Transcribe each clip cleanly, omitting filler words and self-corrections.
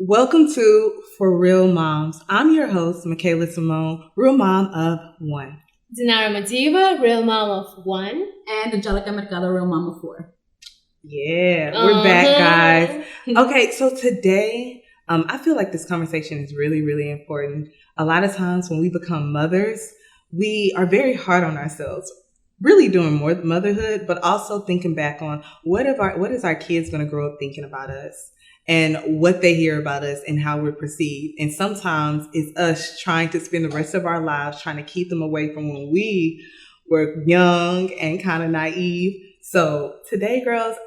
Welcome to For Real Moms. I'm your host, Mickayla Simone, real mom of one. Dinara, Madiyeva, real mom of one. And Angelica, Mercado, real mom of four. Yeah, we're back, guys. Okay, so today, I feel like this conversation is really, really important. A lot of times when we become mothers, we are very hard on ourselves, really doing more motherhood, but also thinking back on what is our kids going to grow up thinking about us and what they hear about us and how we're perceived. And sometimes it's us trying to spend the rest of our lives trying to keep them away from when we were young and kind of naive. So today, girls,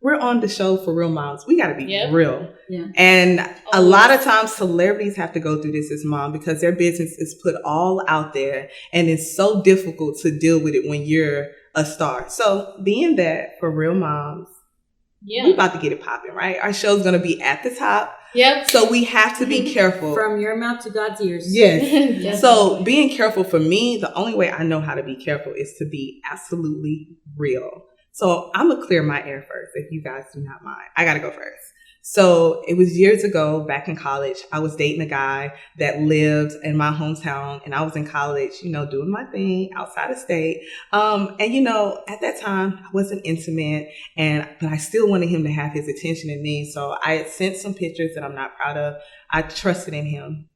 we're on the show For Real Moms. We got to be real. Yeah. And a lot of times celebrities have to go through this as mom because their business is put all out there and it's so difficult to deal with it when you're a star. So being that For Real Moms, we're about to get it popping, right? Our show's going to be at the top. Yep. So we have to be careful. From your mouth to God's ears. Yes. So being careful for me, the only way I know how to be careful is to be absolutely real. So I'm going to clear my air first, if you guys do not mind. I got to go first. So it was years ago, back in college, I was dating a guy that lived in my hometown, and I was in college, doing my thing outside of state. And at that time, I wasn't intimate, but I still wanted him to have his attention in me. So I had sent some pictures that I'm not proud of. I trusted in him.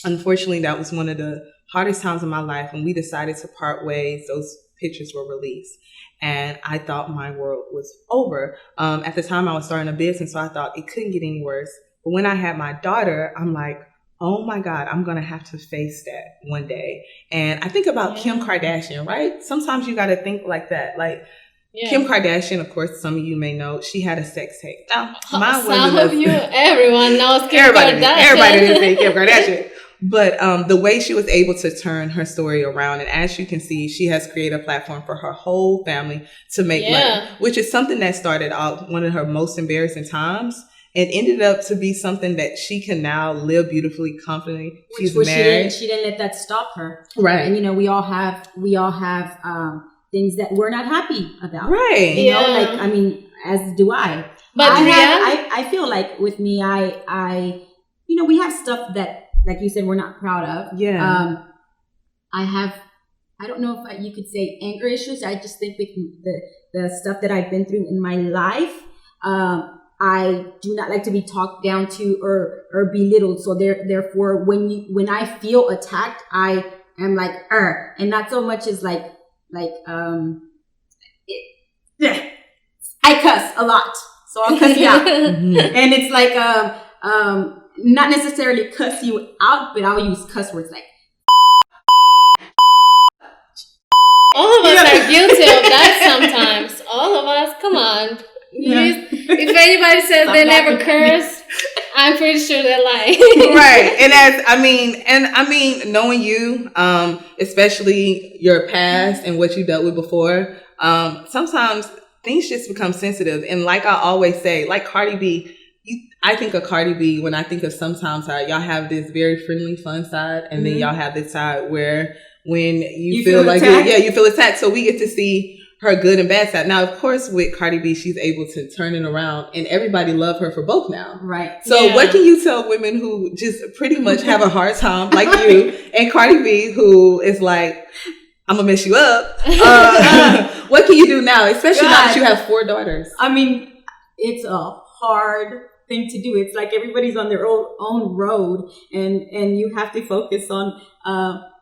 Unfortunately, that was one of the hardest times in my life. When we decided to part ways, those pictures were released. And I thought my world was over. At the time I was starting a business, so I thought it couldn't get any worse. But when I had my daughter, I'm like, oh my God, I'm going to have to face that one day. And I think about Kim Kardashian, right? Sometimes you got to think like that. Kim Kardashian, of course, some of you may know, she had a sex tape. Now, everyone knows Kim Kardashian. Everybody didn't say Kim Kardashian. But the way she was able to turn her story around, and as you can see, she has created a platform for her whole family to make money, which is something that started out one of her most embarrassing times and ended up to be something that she can now live beautifully, confidently. She's married. She didn't let that stop her. Right. And we all have things that we're not happy about. Right. As do I. But I feel like with me, we have stuff that, like you said, we're not proud of. Yeah. I don't know if you could say anger issues. I just think with the stuff that I've been through in my life, I do not like to be talked down to or belittled. So therefore, when I feel attacked, I am like, and not so much as I cuss a lot. So I'll cuss you out. And it's like, not necessarily cuss you out, but I'll use cuss words like. All of us are guilty of that sometimes. All of us, come on. Yeah. If anybody says they never curse, I'm pretty sure they're lying. Right. And knowing you, especially your past and what you dealt with before, sometimes things just become sensitive. And like I always say, like Cardi B, I think of Cardi B when I think of sometimes how y'all have this very friendly, fun side, and then y'all have this side where when you feel like you feel attacked. So we get to see her good and bad side. Now, of course, with Cardi B, she's able to turn it around, and everybody love her for both now. Right. So what can you tell women who just pretty much have a hard time, like you, and Cardi B, who is like, I'm gonna mess you up. What can you do now, especially now that you have 4 daughters? It's a hard thing to do. It's like everybody's on their own road, and you have to focus on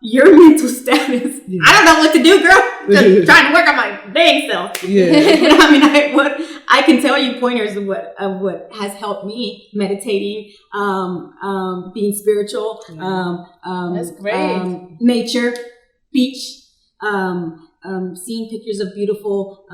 your mental status. Yeah. I don't know what to do, girl. Just trying to work on my dang self. Yeah. What I can tell you pointers of what has helped me: meditating, being spiritual, that's great. Nature, beach, seeing pictures of beautiful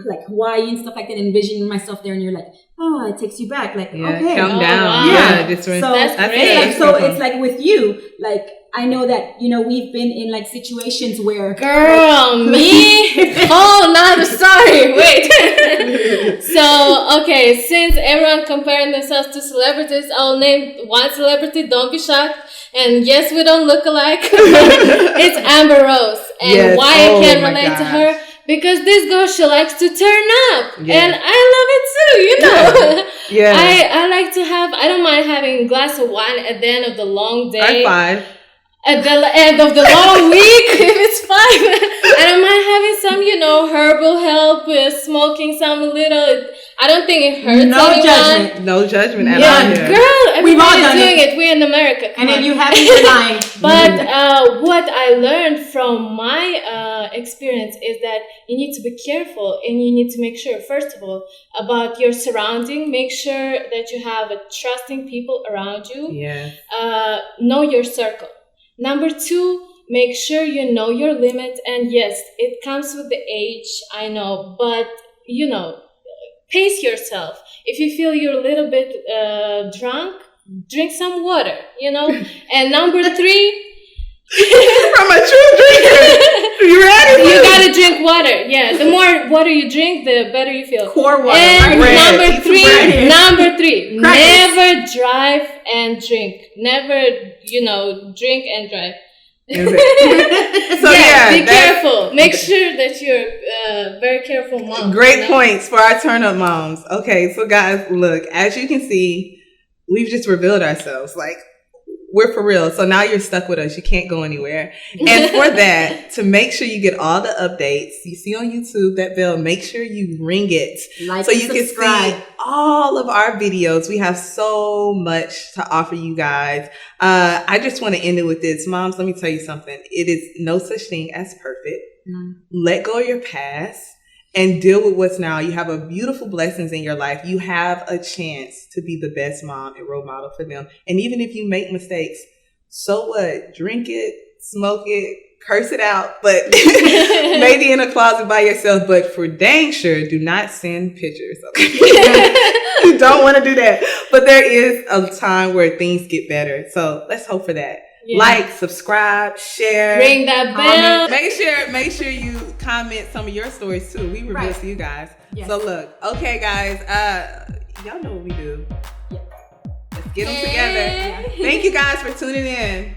like Hawaii and stuff like that, envisioning myself there, and you're like, oh, it takes you back. Like, okay. Calm down. Wow. Yeah. That's great. So it's like with you, like, I know that, we've been in like situations where. Girl, me? Oh, another story. Wait. So, okay, since everyone comparing themselves to celebrities, I'll name one celebrity, don't be shocked. And yes, we don't look alike. It's Amber Rose. And why I can relate to her, because this girl, she likes to turn up, Yeah. and I love it too. You know, Yeah. I like to have. I don't mind having a glass of wine at the end of the long day. I'm fine. At the end of the long week, if it's fine. I don't mind having some, herbal help, smoking some little. I don't think it hurts No anyone. judgment. No judgment at all. Yeah, Yeah. girl, We've all everybody's done doing it. We're in America. And then Come on. you have in your mind. But what I learned from my experience is that you need to be careful, and you need to make sure, first of all, about your surrounding. Make sure that you have trusting people around you. Yeah. Know your circle. Number 2, make sure you know your limit. And yes, it comes with the age, I know, but pace yourself. If you feel you're a little bit drunk, drink some water, And number 3, I'm a true drinker. You ready? you gotta drink water. Yeah, the more water you drink, the better you feel. Core water. And right here. number three, Crackers. never drive and drink. Never, drink and drive. So be careful. Make sure that you're very careful mom. Great points for our turn up moms. Okay, so guys, look, as you can see, we've just revealed ourselves. Like, we're for real. So now you're stuck with us. You can't go anywhere. And for that, to make sure you get all the updates you see on YouTube, that bell, make sure you ring it. Like so and you subscribe. can see all of our videos. We have so much to offer you guys. I just want to end it with this. Moms, let me tell you something. It is no such thing as perfect. Let go of your past and deal with what's now. You have a beautiful blessings in your life. You have a chance to be the best mom and role model for them. And even if you make mistakes, so what? Drink it, smoke it, curse it out, but maybe in a closet by yourself. But for dang sure, do not send pictures. Okay? You don't want to do that. But there is a time where things get better. So let's hope for that. Yeah. Like, subscribe, share, ring that bell. Make sure you comment some of your stories too. We reveal to you guys. Yes. So look, okay, guys, y'all know what we do. Yeah. Let's get them together. Thank you guys for tuning in.